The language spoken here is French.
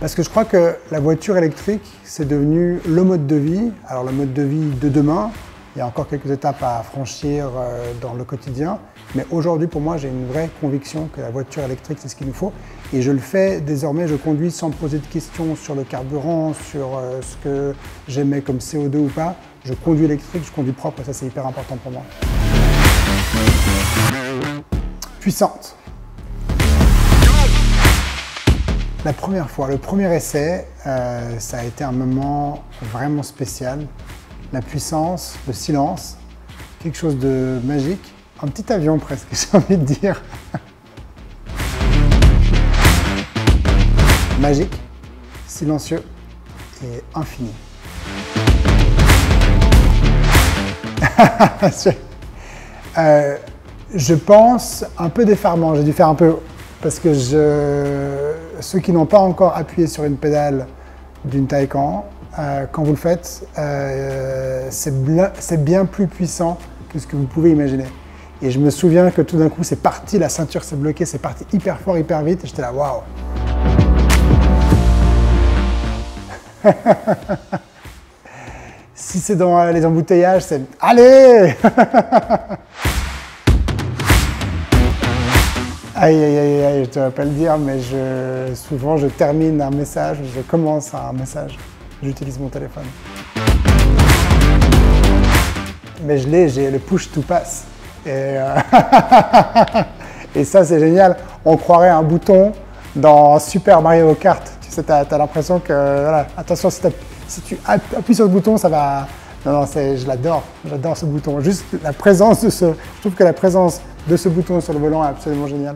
Parce que je crois que la voiture électrique, c'est devenu le mode de vie. Alors le mode de vie de demain, il y a encore quelques étapes à franchir dans le quotidien. Mais aujourd'hui, pour moi, j'ai une vraie conviction que la voiture électrique, c'est ce qu'il nous faut. Et je le fais désormais, je conduis sans me poser de questions sur le carburant, sur ce que j'émets comme CO2 ou pas. Je conduis électrique, je conduis propre, et ça c'est hyper important pour moi. Puissante. La première fois, le premier essai, ça a été un moment vraiment spécial. La puissance, le silence, quelque chose de magique. Un petit avion presque, j'ai envie de dire. Magique, silencieux et infini. Je pense un peu d'effarement, j'ai dû faire un peu, parce que ceux qui n'ont pas encore appuyé sur une pédale d'une Taycan, quand vous le faites, c'est bien plus puissant que ce que vous pouvez imaginer. Et je me souviens que tout d'un coup, c'est parti, la ceinture s'est bloquée, c'est parti hyper fort, hyper vite, et j'étais là, waouh! Si c'est dans les embouteillages, c'est « Allez !» Aïe, aïe, aïe, aïe, je ne devrais pas le dire, mais souvent je termine un message, je commence un message, j'utilise mon téléphone. Mais j'ai le push to pass. Et ça, c'est génial. On croirait un bouton dans Super Mario Kart. Tu sais, tu as l'impression que, voilà, attention, si tu appuies sur ce bouton, ça va... Non, je l'adore ce bouton. Juste la présence de je trouve que la présence de ce bouton sur le volant est absolument géniale.